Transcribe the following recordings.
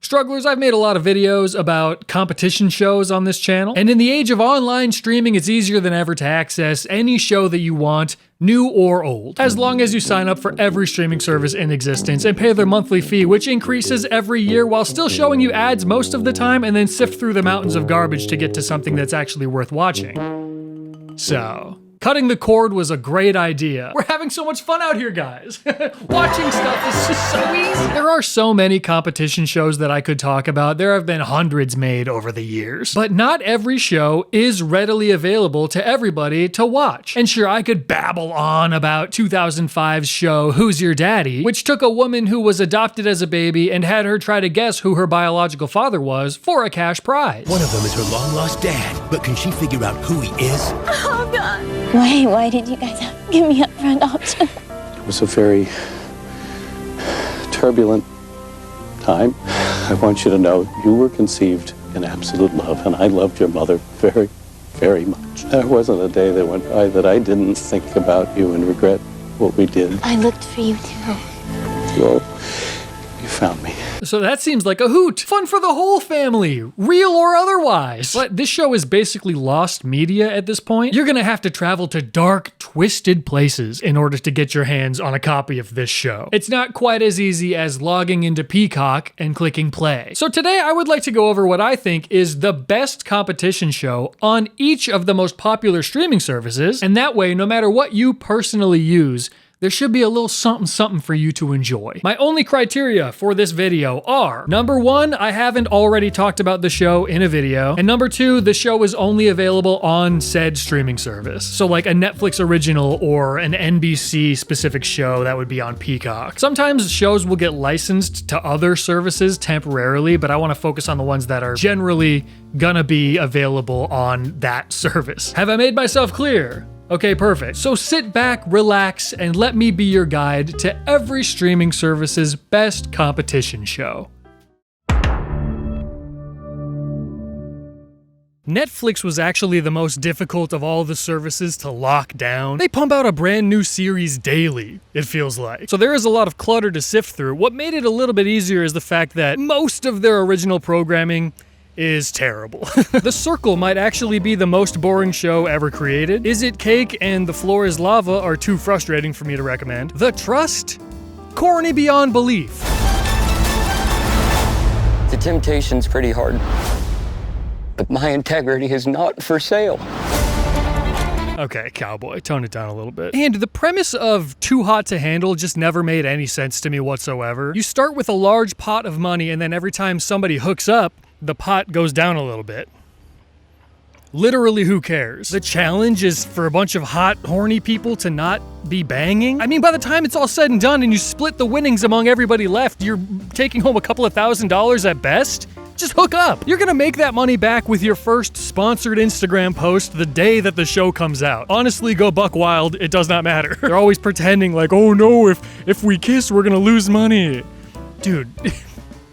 Strugglers, I've made a lot of videos about competition shows on this channel, and in the age of online streaming, it's easier than ever to access any show that you want, new or old, as long as you sign up for every streaming service in existence and pay their monthly fee, which increases every year while still showing you ads most of the time and then sift through the mountains of garbage to get to something that's actually worth watching. So, cutting the cord was a great idea. We're having so much fun out here, guys. Watching stuff is just so easy. There are so many competition shows that I could talk about. There have been hundreds made over the years. But not every show is readily available to everybody to watch. And sure, I could babble on about 2005's show Who's Your Daddy, which took a woman who was adopted as a baby and had her try to guess who her biological father was for a cash prize. One of them is her long-lost dad, but can she figure out who he is? Oh, God. Why did you guys have to give me up for adoption? It was a very turbulent time. I want you to know you were conceived in absolute love, and I loved your mother very, very much. There wasn't a day that went by that I didn't think about you and regret what we did. I looked for you, too. Well, you found me. So that seems like a hoot. Fun for the whole family, real or otherwise. But this show is basically lost media at this point. You're gonna have to travel to dark, twisted places in order to get your hands on a copy of this show. It's not quite as easy as logging into Peacock and clicking play. So today I would like to go over what I think is the best competition show on each of the most popular streaming services, and that way, no matter what you personally use, there should be a little something for you to enjoy. My only criteria for this video are, number one, I haven't already talked about the show in a video, and number two, the show is only available on said streaming service. So like a Netflix original or an NBC specific show that would be on Peacock. Sometimes shows will get licensed to other services temporarily, but I want to focus on the ones that are generally gonna be available on that service. Have I made myself clear? Okay, perfect. So sit back, relax, and let me be your guide to every streaming service's best competition show. Netflix was actually the most difficult of all the services to lock down. They pump out a brand new series daily, it feels like. So there is a lot of clutter to sift through. What made it a little bit easier is the fact that most of their original programming is terrible. The Circle might actually be the most boring show ever created. Is It Cake and The Floor Is Lava are too frustrating for me to recommend. The Trust? Corny beyond belief. The temptation's pretty hard, but my integrity is not for sale. Okay, cowboy, tone it down a little bit. And the premise of Too Hot to Handle just never made any sense to me whatsoever. You start with a large pot of money, and then every time somebody hooks up, the pot goes down a little bit. Literally, who cares? The challenge is for a bunch of hot, horny people to not be banging? I mean, by the time it's all said and done and you split the winnings among everybody left, you're taking home a couple of $1,000s at best? Just hook up. You're gonna make that money back with your first sponsored Instagram post the day that the show comes out. Honestly, go buck wild, it does not matter. They're always pretending like, oh no, if we kiss, we're gonna lose money. Dude.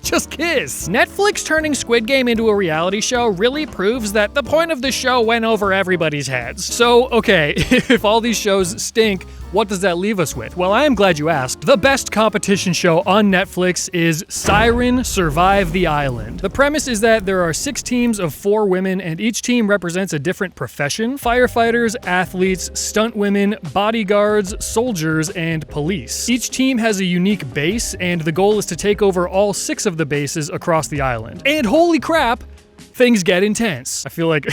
Just kiss. Netflix turning Squid Game into a reality show really proves that the point of the show went over everybody's heads. So, okay, if all these shows stink, what does that leave us with? Well, I am glad you asked. The best competition show on Netflix is Siren Survive the Island. The premise is that there are 6 teams of 4 women, and each team represents a different profession: firefighters, athletes, stunt women, bodyguards, soldiers, and police. Each team has a unique base, and the goal is to take over all 6 of the bases across the island. And holy crap, things get intense. I feel like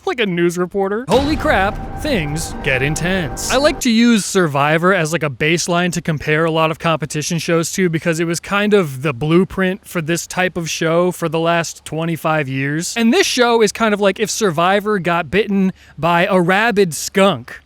like a news reporter. Holy crap, things get intense. I like to use Survivor as like a baseline to compare a lot of competition shows to, because it was kind of the blueprint for this type of show for the last 25 years. And this show is kind of like if Survivor got bitten by a rabid skunk.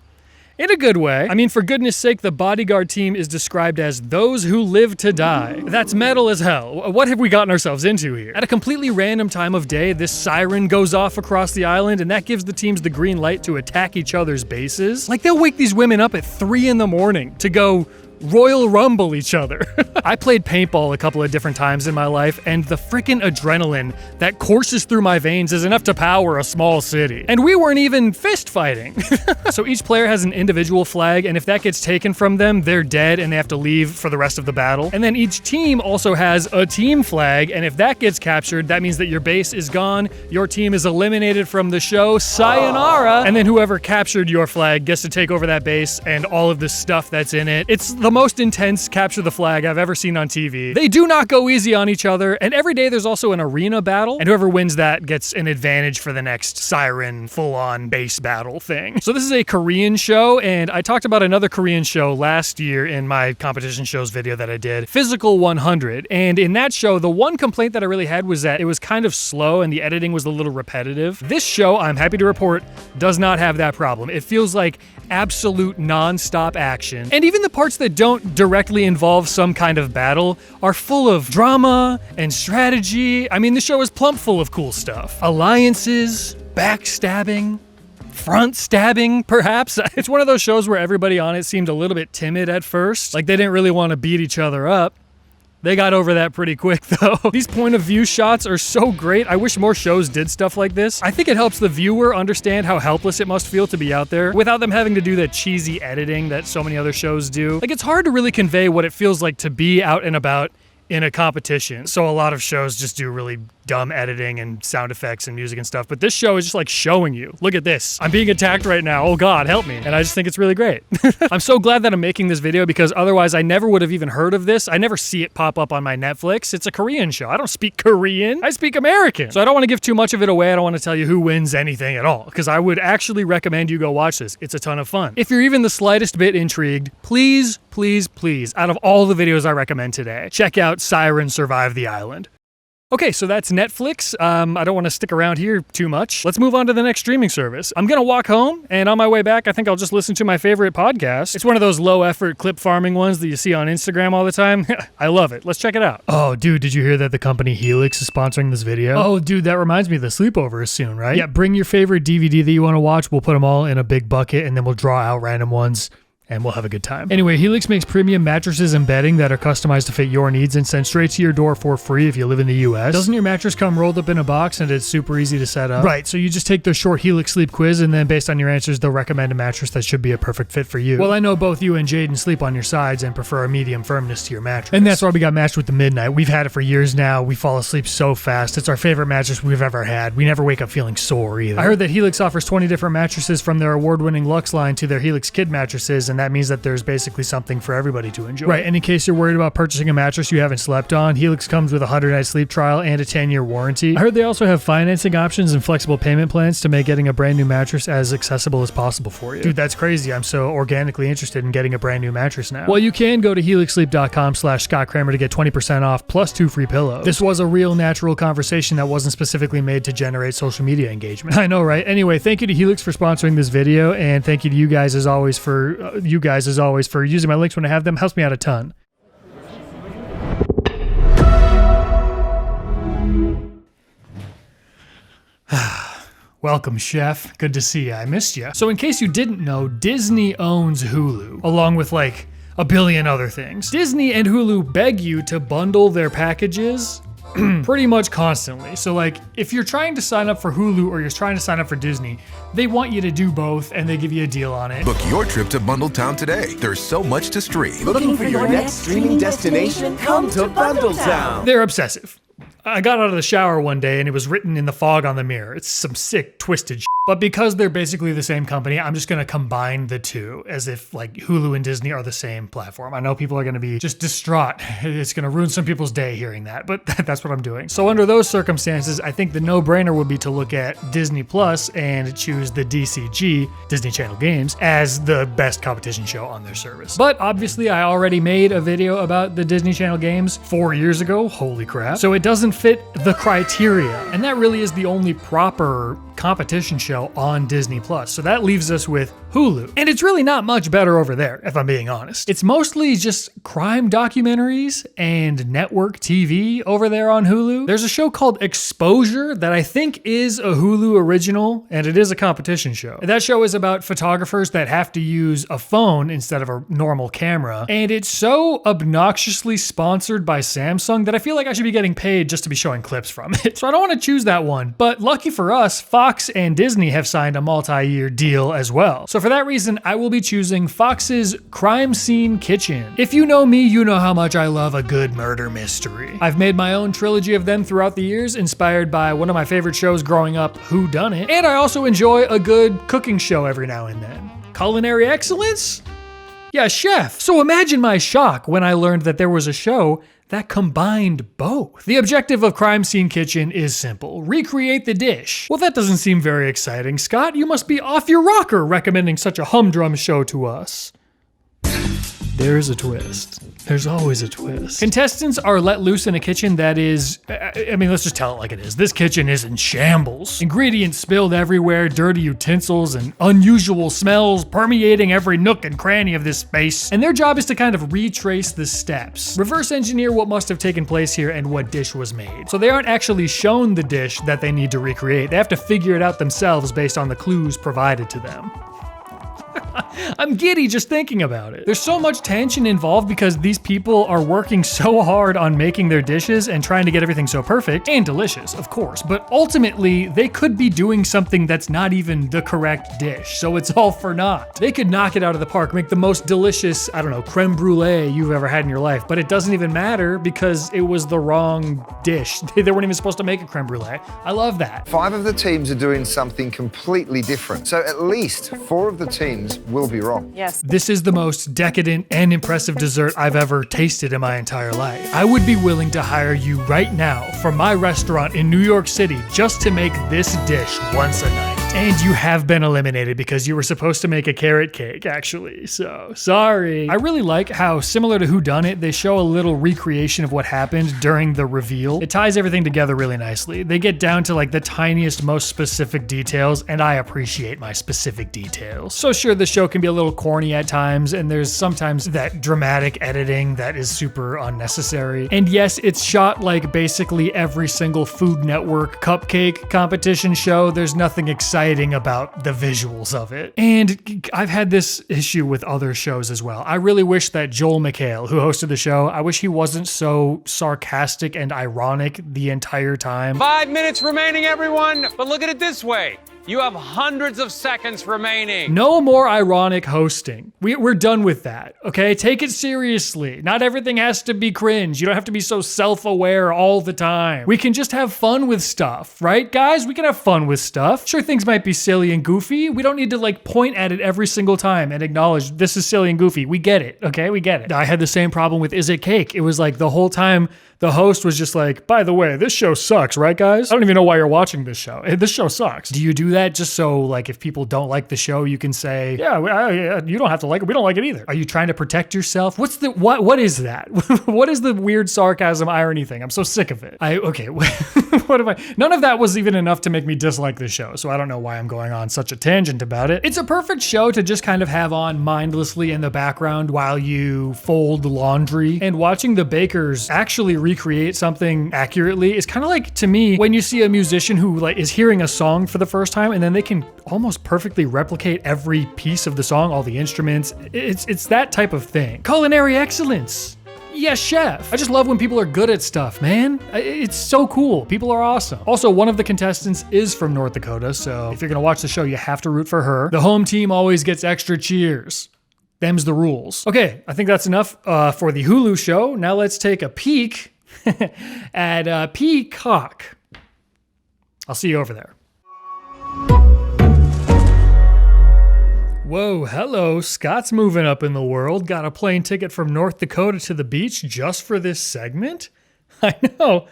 In a good way. I mean, for goodness sake, the bodyguard team is described as those who live to die. That's metal as hell. What have we gotten ourselves into here? At a completely random time of day, this siren goes off across the island, and that gives the teams the green light to attack each other's bases. Like, they'll wake these women up at 3 in the morning to go Royal Rumble each other. I played paintball a couple of different times in my life, and the freaking adrenaline that courses through my veins is enough to power a small city. And we weren't even fist fighting. So each player has an individual flag, and if that gets taken from them, they're dead and they have to leave for the rest of the battle. And then each team also has a team flag, and if that gets captured, that means that your base is gone, your team is eliminated from the show, sayonara, and then whoever captured your flag gets to take over that base and all of the stuff that's in it. It's the most intense capture the flag I've ever seen on TV. They do not go easy on each other, and every day there's also an arena battle, and whoever wins that gets an advantage for the next Siren full-on base battle thing. So this is a Korean show, and I talked about another Korean show last year in my competition shows video that I did, Physical 100, and in that show, the one complaint that I really had was that it was kind of slow and the editing was a little repetitive. This show, I'm happy to report, does not have that problem. It feels like absolute non-stop action, and even the parts that don't directly involve some kind of battle are full of drama and strategy. I mean, the show is plump full of cool stuff. Alliances, backstabbing, front stabbing, perhaps. It's one of those shows where everybody on it seemed a little bit timid at first, like they didn't really want to beat each other up. They got over that pretty quick, though. These point of view shots are so great. I wish more shows did stuff like this. I think it helps the viewer understand how helpless it must feel to be out there without them having to do that cheesy editing that so many other shows do. Like, it's hard to really convey what it feels like to be out and about in a competition. So a lot of shows just do really dumb editing and sound effects and music and stuff. But this show is just like showing you, look at this. I'm being attacked right now. Oh God, help me. And I just think it's really great. I'm so glad that I'm making this video because otherwise I never would have even heard of this. I never see it pop up on my Netflix. It's a Korean show. I don't speak Korean. I speak American. So I don't want to give too much of it away. I don't want to tell you who wins anything at all because I would actually recommend you go watch this. It's a ton of fun. If you're even the slightest bit intrigued, please, please, please, out of all the videos I recommend today, check out Siren Survive the Island. Okay, so that's Netflix. I don't want to stick around here too much. Let's move on to the next streaming service. I'm gonna walk home, and on my way back, I think I'll just listen to my favorite podcast. It's one of those low-effort clip farming ones that you see on Instagram all the time. I love it. Let's check it out. Oh, dude, did you hear that the company Helix is sponsoring this video? Oh, dude, that reminds me, the sleepover is soon, right? Yeah, bring your favorite DVD that you want to watch. We'll put them all in a big bucket, and then we'll draw out random ones, and we'll have a good time. Anyway, Helix makes premium mattresses and bedding that are customized to fit your needs and sent straight to your door for free if you live in the US. Doesn't your mattress come rolled up in a box and it's super easy to set up? Right, so you just take the short Helix sleep quiz and then based on your answers, they'll recommend a mattress that should be a perfect fit for you. Well, I know both you and Jaden sleep on your sides and prefer a medium firmness to your mattress. And that's why we got matched with the Midnight. We've had it for years now. We fall asleep so fast. It's our favorite mattress we've ever had. We never wake up feeling sore either. I heard that Helix offers 20 different mattresses from their award-winning Luxe line to their Helix Kid mattresses, and that means that there's basically something for everybody to enjoy. Right, and in case you're worried about purchasing a mattress you haven't slept on, Helix comes with a 100-night sleep trial and a 10-year warranty. I heard they also have financing options and flexible payment plans to make getting a brand new mattress as accessible as possible for you. Dude, that's crazy. I'm so organically interested in getting a brand new mattress now. Well, you can go to helixsleep.com/Scott Cramer to get 20% off plus 2 free pillows. This was a real natural conversation that wasn't specifically made to generate social media engagement. I know, right? Anyway, thank you to Helix for sponsoring this video, and thank you to you guys as always for using my links when I have them. Helps me out a ton. Welcome, Chef. Good to see you. I missed you. So in case you didn't know, Disney owns Hulu, along with like a billion other things. Disney and Hulu beg you to bundle their packages pretty much constantly. So like, if you're trying to sign up for Hulu or you're trying to sign up for Disney, they want you to do both and they give you a deal on it. Book your trip to Bundletown today. There's so much to stream. Looking for your next streaming destination? Come to Bundletown. They're obsessive. I got out of the shower one day and it was written in the fog on the mirror. It's some sick, twisted shit. But because they're basically the same company, I'm just gonna combine the two as if like Hulu and Disney are the same platform. I know people are gonna be just distraught. It's gonna ruin some people's day hearing that, but that's what I'm doing. So under those circumstances, I think the no-brainer would be to look at Disney Plus and choose the DCG, Disney Channel Games, as the best competition show on their service. But obviously I already made a video about the Disney Channel Games 4 years ago, holy crap. So it doesn't fit the criteria, and that really is the only proper competition show on Disney+. So that leaves us with Hulu. And it's really not much better over there, if I'm being honest. It's mostly just crime documentaries and network TV over there on Hulu. There's a show called Exposure that I think is a Hulu original, and it is a competition show. That show is about photographers that have to use a phone instead of a normal camera. And it's so obnoxiously sponsored by Samsung that I feel like I should be getting paid just to be showing clips from it. So I don't want to choose that one. But lucky for us, Fox and Disney have signed a multi-year deal as well. So for that reason, I will be choosing Fox's Crime Scene Kitchen. If you know me, you know how much I love a good murder mystery. I've made my own trilogy of them throughout the years, inspired by one of my favorite shows growing up, Who Done It? And I also enjoy a good cooking show every now and then. Culinary excellence? Yeah, chef. So imagine my shock when I learned that there was a show that combined both. The objective of Crime Scene Kitchen is simple: recreate the dish. Well, that doesn't seem very exciting, Scott. You must be off your rocker recommending such a humdrum show to us. There's a twist. There's always a twist. Contestants are let loose in a kitchen that is, let's just tell it like it is. This kitchen is in shambles. Ingredients spilled everywhere, dirty utensils, and unusual smells permeating every nook and cranny of this space. And their job is to kind of retrace the steps, reverse engineer what must have taken place here and what dish was made. So they aren't actually shown the dish that they need to recreate. They have to figure it out themselves based on the clues provided to them. I'm giddy just thinking about it. There's so much tension involved because these people are working so hard on making their dishes and trying to get everything so perfect and delicious, of course. But ultimately, they could be doing something that's not even the correct dish, so it's all for naught. They could knock it out of the park, make the most delicious, creme brulee you've ever had in your life, but it doesn't even matter because it was the wrong dish. They weren't even supposed to make a creme brulee. I love that. 5 of the teams are doing something completely different, so at least 4 of the teams will be wrong. Yes. This is the most decadent and impressive dessert I've ever tasted in my entire life. I would be willing to hire you right now for my restaurant in New York City just to make this dish once a night. And you have been eliminated because you were supposed to make a carrot cake, actually. So, sorry. I really like how, similar to Who Done It, they show a little recreation of what happened during the reveal. It ties everything together really nicely. They get down to the tiniest, most specific details, and I appreciate my specific details. So sure, the show can be a little corny at times, and there's sometimes that dramatic editing that is super unnecessary. And yes, it's shot like basically every single Food Network cupcake competition show. There's nothing exciting about the visuals of it. And I've had this issue with other shows as well. I really wish that Joel McHale, who hosted the show, I wish he wasn't so sarcastic and ironic the entire time. 5 minutes remaining, everyone, but look at it this way. You have hundreds of seconds remaining. No more ironic hosting. We're done with that, okay? Take it seriously. Not everything has to be cringe. You don't have to be so self-aware all the time. We can just have fun with stuff, right, guys? We can have fun with stuff. Sure, things might be silly and goofy. We don't need to point at it every single time and acknowledge this is silly and goofy. We get it, okay? We get it. I had the same problem with Is It Cake? It was the whole time the host was just by the way, this show sucks, right, guys? I don't even know why you're watching this show. This show sucks. Do you do that just so, if people don't like the show, you can say, yeah, you don't have to like it. We don't like it either. Are you trying to protect yourself? What is that? What is the weird sarcasm, irony thing? I'm so sick of it. What am I? None of that was even enough to make me dislike the show, so I don't know why I'm going on such a tangent about it. It's a perfect show to just kind of have on mindlessly in the background while you fold laundry, and watching the bakers actually recreate something accurately is kind of to me, when you see a musician who is hearing a song for the first time and then they can almost perfectly replicate every piece of the song, all the instruments. It's that type of thing. Culinary excellence. Yes, chef. I just love when people are good at stuff, man. It's so cool. People are awesome. Also, one of the contestants is from North Dakota, so if you're gonna watch the show, you have to root for her. The home team always gets extra cheers. Them's the rules. Okay, I think that's enough for the Hulu show. Now let's take a peek at Peacock. I'll see you over there. Whoa, hello, Scott's moving up in the world. Got a plane ticket from North Dakota to the beach just for this segment? I know,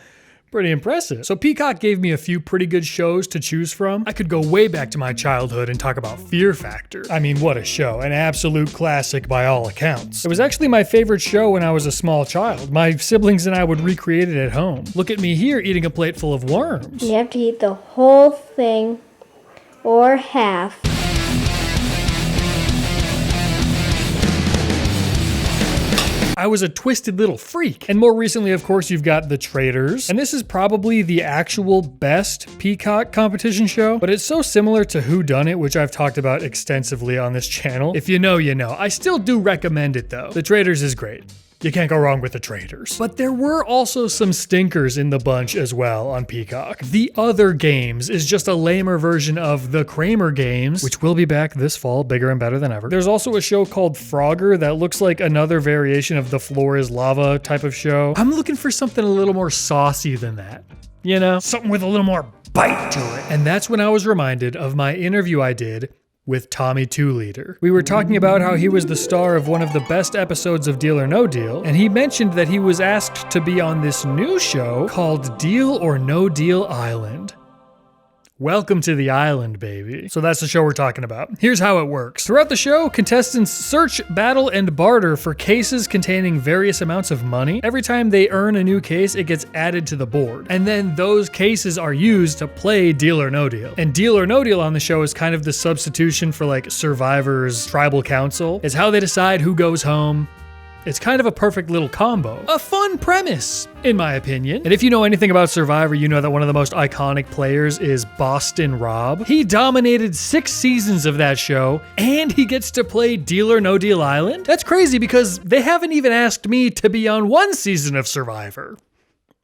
pretty impressive. So Peacock gave me a few pretty good shows to choose from. I could go way back to my childhood and talk about Fear Factor. I mean, what a show, an absolute classic by all accounts. It was actually my favorite show when I was a small child. My siblings and I would recreate it at home. Look at me here eating a plate full of worms. You have to eat the whole thing or half. I was a twisted little freak. And more recently, of course, you've got The Traitors. And this is probably the actual best Peacock competition show, but it's so similar to Who Done It, which I've talked about extensively on this channel. If you know, you know. I still do recommend it though. The Traitors is great. You can't go wrong with The Traitors. But there were also some stinkers in the bunch as well on Peacock. The Other Games is just a lamer version of the Cramer games, which will be back this fall, bigger and better than ever. There's also a show called Strugglr that looks like another variation of the Floor is Lava type of show. I'm looking for something a little more saucy than that. You know? Something with a little more bite to it. And that's when I was reminded of my interview I did with Tommy 2Liter. We were talking about how he was the star of one of the best episodes of Deal or No Deal, and he mentioned that he was asked to be on this new show called Deal or No Deal Island. Welcome to the island, baby. So that's the show we're talking about. Here's how it works. Throughout the show, contestants search, battle, and barter for cases containing various amounts of money. Every time they earn a new case, it gets added to the board. And then those cases are used to play Deal or No Deal. And Deal or No Deal on the show is kind of the substitution for like Survivor's tribal council. It's how they decide who goes home. It's kind of a perfect little combo. A fun premise, in my opinion. And if you know anything about Survivor, you know that one of the most iconic players is Boston Rob. He dominated 6 seasons of that show, and he gets to play Deal or No Deal Island? That's crazy because they haven't even asked me to be on 1 season of Survivor.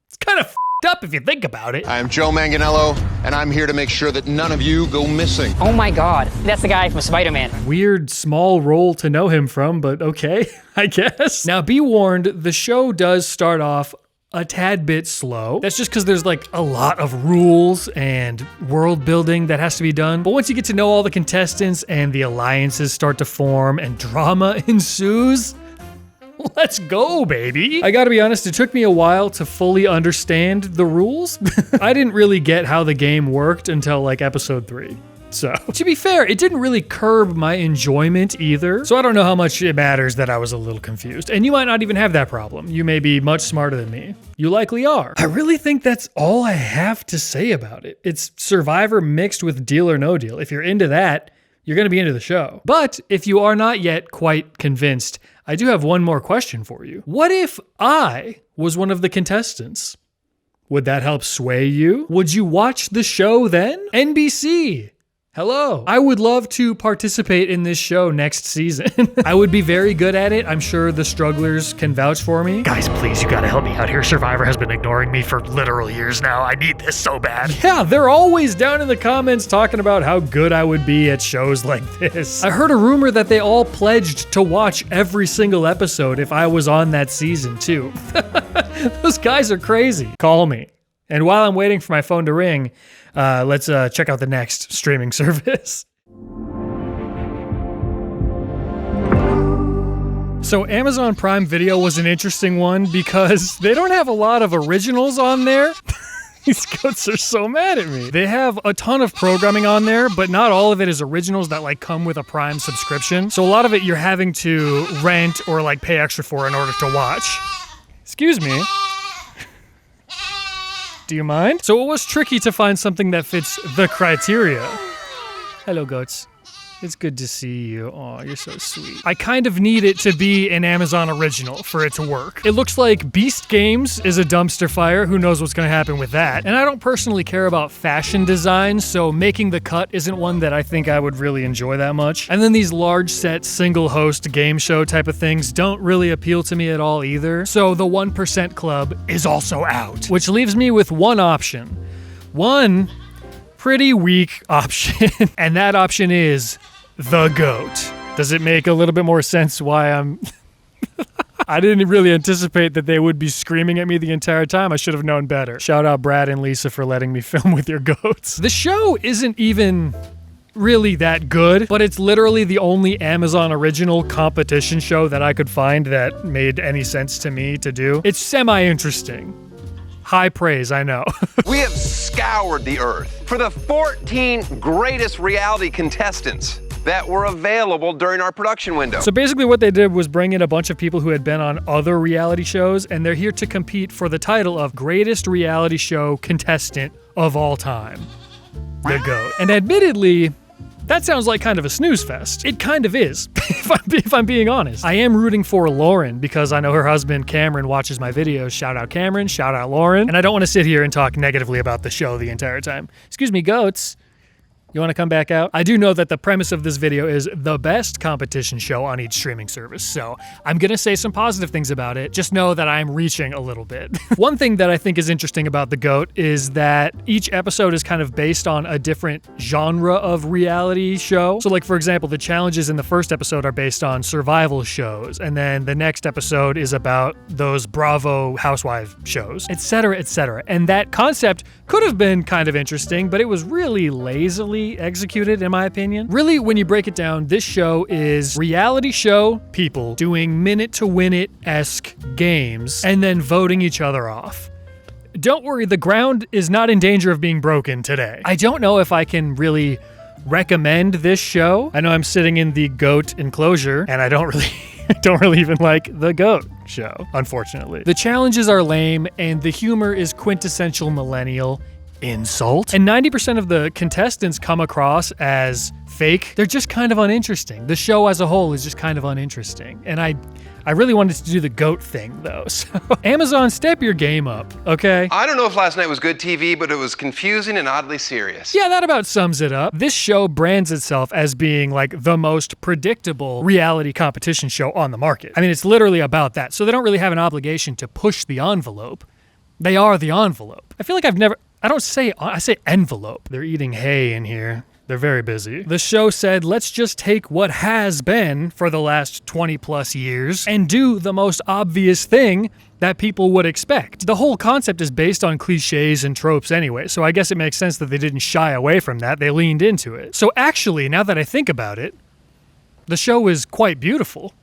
It's kind of up if you think about it. I am Joe Manganiello, and I'm here to make sure that none of you go missing. Oh my God, that's the guy from Spider-Man. Weird small role to know him from, but okay, I guess. Now be warned, the show does start off a tad bit slow. That's just because there's like a lot of rules and world building that has to be done. But once you get to know all the contestants and the alliances start to form and drama ensues, let's go, baby. I gotta be honest, it took me a while to fully understand the rules. I didn't really get how the game worked until like episode 3. So, to be fair, it didn't really curb my enjoyment either. So I don't know how much it matters that I was a little confused. And you might not even have that problem. You may be much smarter than me. You likely are. I really think that's all I have to say about it. It's Survivor mixed with Deal or No Deal. If you're into that, you're gonna be into the show. But if you are not yet quite convinced, I do have one more question for you. What if I was one of the contestants? Would that help sway you? Would you watch the show then? NBC. Hello. I would love to participate in this show next season. I would be very good at it. I'm sure the strugglers can vouch for me. Guys, please, you gotta help me out here. Survivor has been ignoring me for literal years now. I need this so bad. Yeah, they're always down in the comments talking about how good I would be at shows like this. I heard a rumor that they all pledged to watch every single episode if I was on that season too. Those guys are crazy. Call me. And while I'm waiting for my phone to ring, let's check out the next streaming service. So Amazon Prime Video was an interesting one because they don't have a lot of originals on there. These goats are so mad at me. They have a ton of programming on there, but not all of it is originals that like come with a Prime subscription. So a lot of it you're having to rent or like pay extra for in order to watch. Excuse me. Do you mind? So it was tricky to find something that fits the criteria. Hello, goats. It's good to see you. Oh, you're so sweet. I kind of need it to be an Amazon original for it to work. It looks like Beast Games is a dumpster fire. Who knows what's gonna happen with that? And I don't personally care about fashion design, so making the cut isn't one that I think I would really enjoy that much. And then these large set, single host game show type of things don't really appeal to me at all either. So the 1% Club is also out, which leaves me with one option. One pretty weak option, and that option is the GOAT. Does it make a little bit more sense why I'm... I didn't really anticipate that they would be screaming at me the entire time. I should have known better. Shout out Brad and Lisa for letting me film with your goats. The show isn't even really that good, but it's literally the only Amazon original competition show that I could find that made any sense to me to do. It's semi-interesting. High praise, I know. We have scoured the earth for the 14 greatest reality contestants that were available during our production window. So basically what they did was bring in a bunch of people who had been on other reality shows, and they're here to compete for the title of Greatest Reality Show Contestant of All Time. the GOAT. And admittedly, that sounds like kind of a snooze fest. It kind of is, if I'm being honest. I am rooting for Lauren because I know her husband Cameron watches my videos. Shout out Cameron, shout out Lauren. And I don't want to sit here and talk negatively about the show the entire time. Excuse me, goats. You want to come back out? I do know that the premise of this video is the best competition show on each streaming service, so I'm gonna say some positive things about it. Just know that I'm reaching a little bit. One thing that I think is interesting about The GOAT is that each episode is kind of based on a different genre of reality show. So like, for example, the challenges in the first episode are based on survival shows, and then the next episode is about those Bravo housewife shows, etc., etc. And that concept could have been kind of interesting, but it was really lazily executed, in my opinion. Really, when you break it down, this show is reality show people doing minute-to-win-it-esque games and then voting each other off. Don't worry, the ground is not in danger of being broken today. I don't know if I can really recommend this show. I know I'm sitting in the GOAT enclosure, and I don't really even like the GOAT show, unfortunately. The challenges are lame, and the humor is quintessential millennial insult. And 90% of the contestants come across as fake. They're just kind of uninteresting. The show as a whole is just kind of uninteresting. And I really wanted to do the GOAT thing though. So Amazon, step your game up, okay? I don't know if last night was good TV, but it was confusing and oddly serious. Yeah, that about sums it up. This show brands itself as being like the most predictable reality competition show on the market. I mean, it's literally about that. So they don't really have an obligation to push the envelope. They are the envelope. I feel like I say envelope. They're eating hay in here. They're very busy. The show said, let's just take what has been for the last 20 plus years and do the most obvious thing that people would expect. The whole concept is based on cliches and tropes anyway, so I guess it makes sense that they didn't shy away from that. They leaned into it. So actually, now that I think about it, the show is quite beautiful.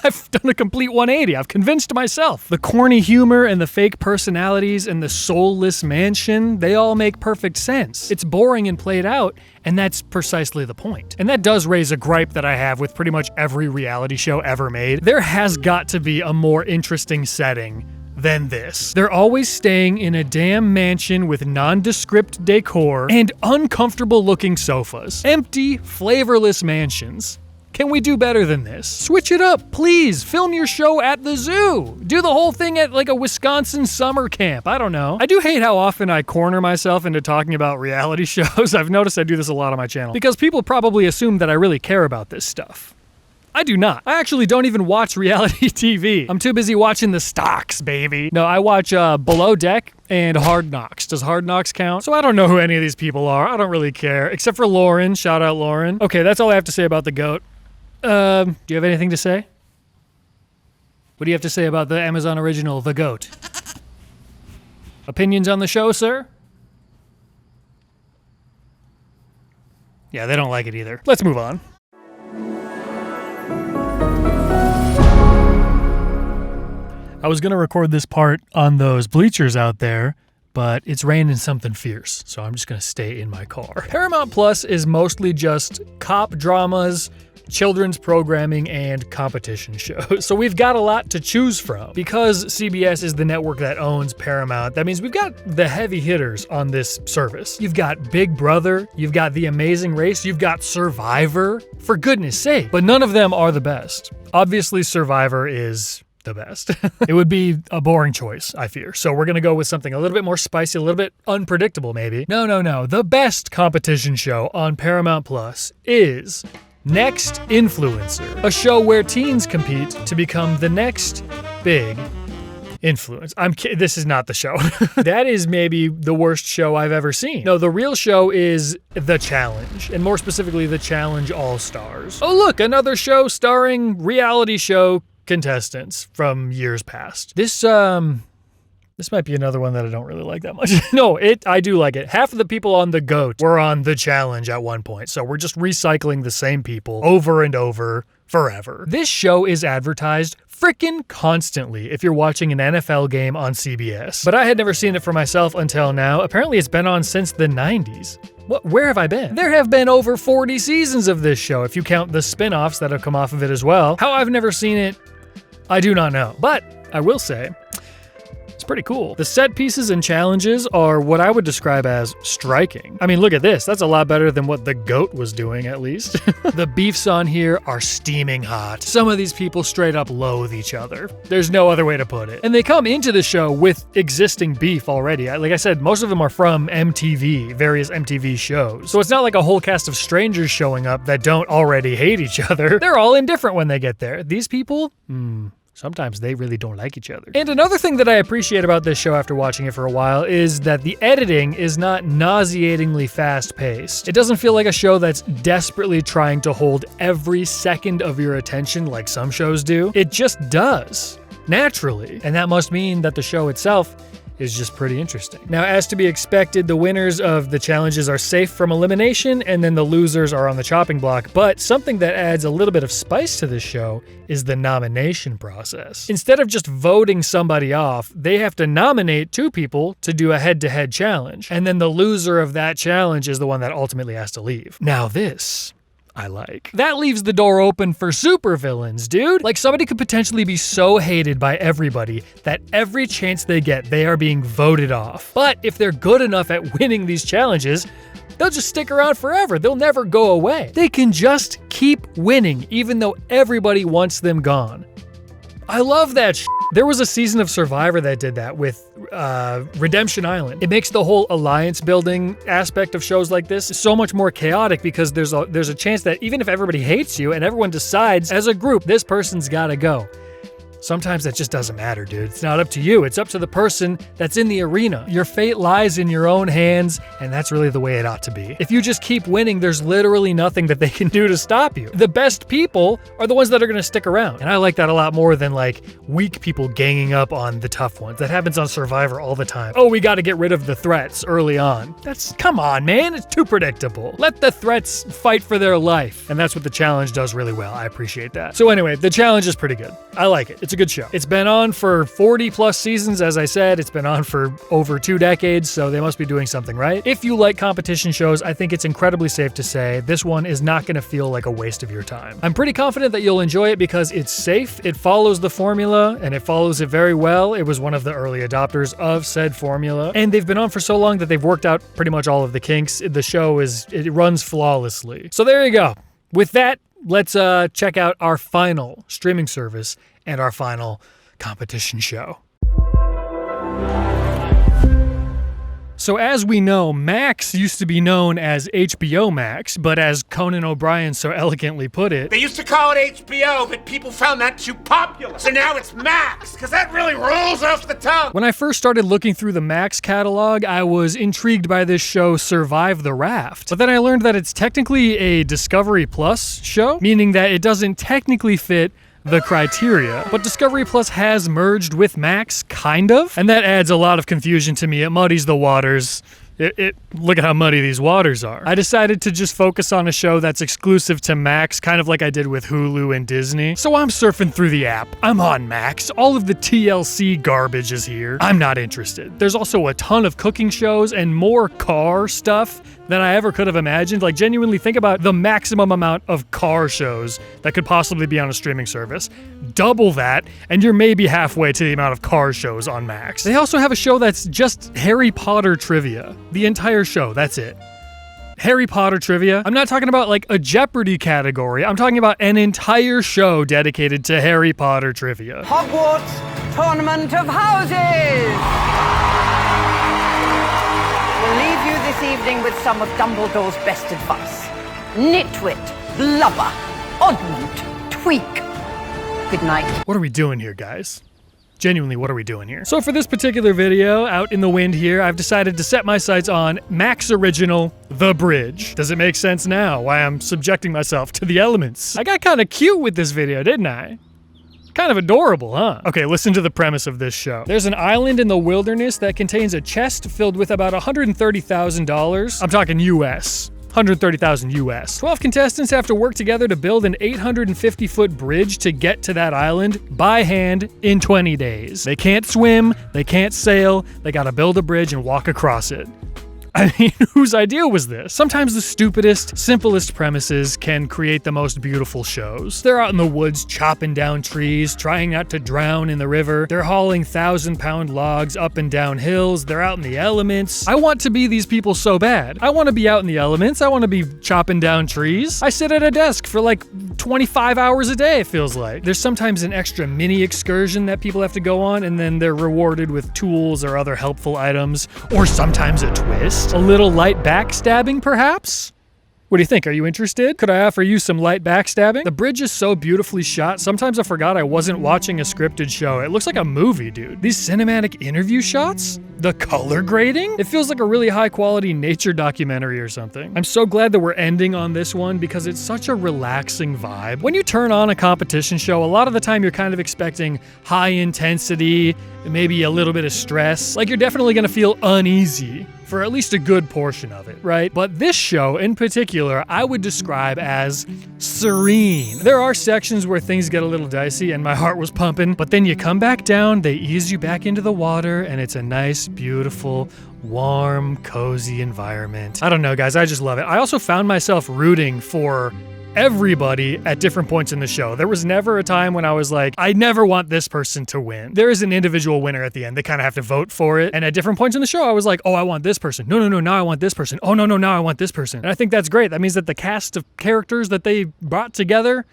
I've done a complete 180. I've convinced myself. The corny humor and the fake personalities and the soulless mansion, they all make perfect sense. It's boring and played out, and that's precisely the point. And that does raise a gripe that I have with pretty much every reality show ever made. There has got to be a more interesting setting than this. They're always staying in a damn mansion with nondescript decor and uncomfortable looking sofas. Empty, flavorless mansions. Can we do better than this? Switch it up, please. Film your show at the zoo. Do the whole thing at like a Wisconsin summer camp. I don't know. I do hate how often I corner myself into talking about reality shows. I've noticed I do this a lot on my channel because people probably assume that I really care about this stuff. I do not. I actually don't even watch reality TV. I'm too busy watching the stocks, baby. No, I watch Below Deck and Hard Knocks. Does Hard Knocks count? So I don't know who any of these people are. I don't really care. Except for Lauren. Shout out Lauren. Okay, that's all I have to say about the GOAT. Do you have anything to say? What do you have to say about the Amazon original, The GOAT? Opinions on the show, sir? Yeah, they don't like it either. Let's move on. I was gonna record this part on those bleachers out there, but it's raining something fierce, so I'm just gonna stay in my car. Paramount Plus is mostly just cop dramas, children's programming, and competition shows. So we've got a lot to choose from. Because CBS is the network that owns Paramount, that means we've got the heavy hitters on this service. You've got Big Brother, you've got The Amazing Race, you've got Survivor, for goodness sake. But none of them are the best. Obviously, Survivor is the best. It would be a boring choice, I fear. So we're gonna go with something a little bit more spicy, a little bit unpredictable maybe. No. The best competition show on Paramount Plus is Next Influencer, a show where teens compete to become the next big influence. This is not the show. That is maybe the worst show I've ever seen. No, the real show is The Challenge, and more specifically, The Challenge All-Stars. Oh look, another show starring reality show contestants from years past. This might be another one that I don't really like that much. No, I do like it. Half of the people on The GOAT were on The Challenge at one point, so we're just recycling the same people over and over forever. This show is advertised frickin' constantly if you're watching an NFL game on CBS. But I had never seen it for myself until now. Apparently it's been on since the 90s. Where have I been? There have been over 40 seasons of this show, if you count the spin-offs that have come off of it as well. How I've never seen it, I do not know. But I will say, It's pretty cool. The set pieces and challenges are what I would describe as striking. I mean, look at this. That's a lot better than what the goat was doing, at least. The beefs on here are steaming hot. Some of these people straight up loathe each other. There's no other way to put it. And they come into the show with existing beef already. Like I said, most of them are from MTV, various MTV shows. So it's not like a whole cast of strangers showing up that don't already hate each other. They're all indifferent when they get there. These people, sometimes they really don't like each other. And another thing that I appreciate about this show after watching it for a while is that the editing is not nauseatingly fast-paced. It doesn't feel like a show that's desperately trying to hold every second of your attention like some shows do. It just does, naturally. And that must mean that the show itself is just pretty interesting. Now, as to be expected, the winners of the challenges are safe from elimination, and then the losers are on the chopping block. But something that adds a little bit of spice to this show is the nomination process. Instead of just voting somebody off, they have to nominate 2 people to do a head-to-head challenge. And then the loser of that challenge is the one that ultimately has to leave. Now this I like. That leaves the door open for supervillains, dude. Like, somebody could potentially be so hated by everybody that every chance they get, they are being voted off. But if they're good enough at winning these challenges, they'll just stick around forever. They'll never go away. They can just keep winning, even though everybody wants them gone. I love that shit. There was a season of Survivor that did that with Redemption Island. It makes the whole alliance building aspect of shows like this so much more chaotic because there's a chance that even if everybody hates you and everyone decides as a group, this person's gotta go. Sometimes that just doesn't matter, dude. It's not up to you. It's up to the person that's in the arena. Your fate lies in your own hands, and that's really the way it ought to be. If you just keep winning, there's literally nothing that they can do to stop you. The best people are the ones that are gonna stick around. And I like that a lot more than like weak people ganging up on the tough ones. That happens on Survivor all the time. Oh, we gotta get rid of the threats early on. Come on, man, it's too predictable. Let the threats fight for their life. And that's what the challenge does really well. I appreciate that. So anyway, the challenge is pretty good. I like it. It's a good show. It's been on for 40 plus seasons, as I said. It's been on for over 2 decades, so they must be doing something right. If you like competition shows, I think it's incredibly safe to say this one is not going to feel like a waste of your time. I'm pretty confident that you'll enjoy it because it's safe, it follows the formula, and it follows it very well. It was one of the early adopters of said formula, and they've been on for so long that they've worked out pretty much all of the kinks. The show it runs flawlessly. So there you go. With that, let's check out our final streaming service and our final competition show. So as we know, Max used to be known as HBO Max, but as Conan O'Brien so elegantly put it, they used to call it HBO, but people found that too popular. So now it's Max, because that really rolls off the tongue. When I first started looking through the Max catalog, I was intrigued by this show Survive the Raft. But then I learned that it's technically a Discovery Plus show, meaning that it doesn't technically fit the criteria. But Discovery Plus has merged with Max, kind of, and that adds a lot of confusion to me. It muddies the waters. Look at how muddy these waters are. I decided to just focus on a show that's exclusive to Max, kind of like I did with Hulu and Disney. So I'm surfing through the app. I'm on Max. All of the TLC garbage is here. I'm not interested. There's also a ton of cooking shows and more car stuff than I ever could have imagined. Like, genuinely think about the maximum amount of car shows that could possibly be on a streaming service. Double that, and you're maybe halfway to the amount of car shows on Max. They also have a show that's just Harry Potter trivia. The entire show, that's it. Harry Potter trivia. I'm not talking about like a Jeopardy category. I'm talking about an entire show dedicated to Harry Potter trivia. Hogwarts Tournament of Houses! We'll leave you this evening with some of Dumbledore's best advice. Nitwit, blubber, oddment, tweak. Good night. What are we doing here, guys? Genuinely, what are we doing here? So for this particular video, out in the wind here, I've decided to set my sights on Max Original, The Bridge. Does it make sense now why I'm subjecting myself to the elements? I got kind of cute with this video, didn't I? Kind of adorable, huh? Okay, listen to the premise of this show. There's an island in the wilderness that contains a chest filled with about $130,000. I'm talking US. 130,000 US. 12 contestants have to work together to build an 850-foot bridge to get to that island by hand in 20 days. They can't swim, they can't sail, they gotta build a bridge and walk across it. I mean, whose idea was this? Sometimes the stupidest, simplest premises can create the most beautiful shows. They're out in the woods chopping down trees, trying not to drown in the river. They're hauling 1,000-pound logs up and down hills. They're out in the elements. I want to be these people so bad. I want to be out in the elements. I want to be chopping down trees. I sit at a desk for like 25 hours a day, it feels like. There's sometimes an extra mini excursion that people have to go on, and then they're rewarded with tools or other helpful items, or sometimes a twist. A little light backstabbing, perhaps? What do you think? Are you interested? Could I offer you some light backstabbing? The bridge is so beautifully shot, sometimes I forgot I wasn't watching a scripted show. It looks like a movie, dude. These cinematic interview shots? The color grading? It feels like a really high quality nature documentary or something. I'm so glad that we're ending on this one because it's such a relaxing vibe. When you turn on a competition show, a lot of the time you're kind of expecting high intensity, maybe a little bit of stress. Like you're definitely gonna feel uneasy for at least a good portion of it, right? But this show in particular, I would describe as serene. There are sections where things get a little dicey and my heart was pumping, but then you come back down, they ease you back into the water, and it's a nice, beautiful, warm, cozy environment. I don't know, guys, I just love it. I also found myself rooting for everybody at different points in the show. There was never a time when I was like, I never want this person to win. There is an individual winner at the end. They kind of have to vote for it. And at different points in the show, I was like, oh, I want this person. No, now I want this person. Oh, no, now I want this person. And I think that's great. That means that the cast of characters that they brought together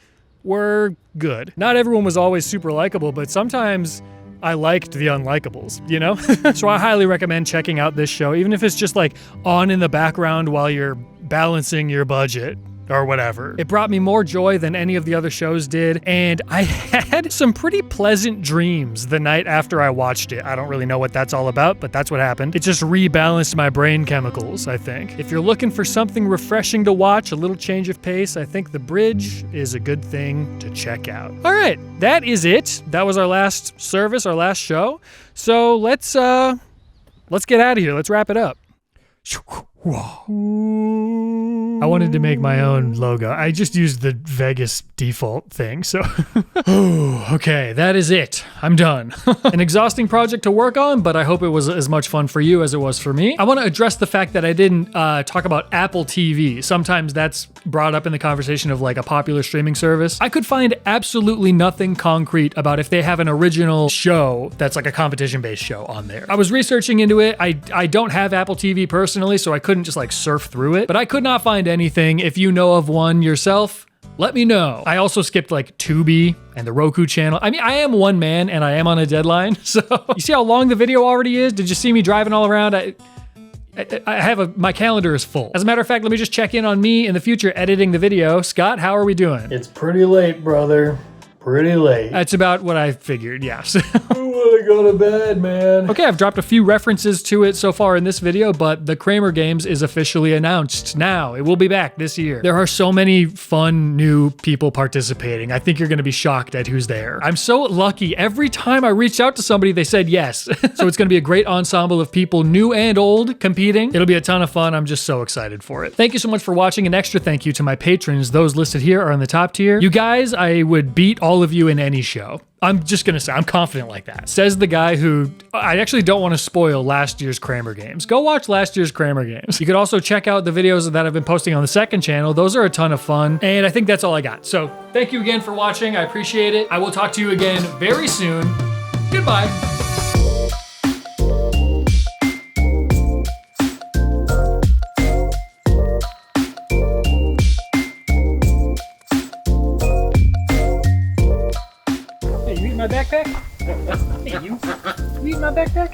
were good. Not everyone was always super likable, but sometimes I liked the unlikables, you know? So I highly recommend checking out this show, even if it's just like on in the background while you're balancing your budget or whatever. It brought me more joy than any of the other shows did, and I had some pretty pleasant dreams the night after I watched it. I don't really know what that's all about, but that's what happened. It just rebalanced my brain chemicals, I think. If you're looking for something refreshing to watch, a little change of pace, I think The Bridge is a good thing to check out. All right, that is it. That was our last service, our last show. So let's get out of here. Let's wrap it up. I wanted to make my own logo. I just used the Vegas default thing, so. Okay, that is it. I'm done. An exhausting project to work on, but I hope it was as much fun for you as it was for me. I want to address the fact that I didn't talk about Apple TV. Sometimes that's brought up in the conversation of like a popular streaming service. I could find absolutely nothing concrete about if they have an original show that's like a competition-based show on there. I was researching into it. I don't have Apple TV personally, so I couldn't just like surf through it, but I could not find anything. If you know of one yourself, let me know. I also skipped like Tubi and the Roku channel. I mean, I am one man and I am on a deadline. So you see how long the video already is? Did you see me driving all around? My calendar is full. As a matter of fact, let me just check in on me in the future editing the video. Scott, how are we doing? It's pretty late, brother. Pretty late. That's about what I figured, yes. I wanna go to bed, man. Okay, I've dropped a few references to it so far in this video, but the Cramer Games is officially announced now. It will be back this year. There are so many fun new people participating. I think you're gonna be shocked at who's there. I'm so lucky. Every time I reached out to somebody, they said yes. So it's gonna be a great ensemble of people, new and old, competing. It'll be a ton of fun. I'm just so excited for it. Thank you so much for watching. An extra thank you to my patrons. Those listed here are in the top tier. You guys, I would beat all of you in any show. I'm just gonna say, I'm confident like that. Says the guy who, I actually don't want to spoil last year's Cramer Games. Go watch last year's Cramer Games. You could also check out the videos that I've been posting on the second channel. Those are a ton of fun. And I think that's all I got. So thank you again for watching. I appreciate it. I will talk to you again very soon. Goodbye. My backpack? Hey, you eat my backpack?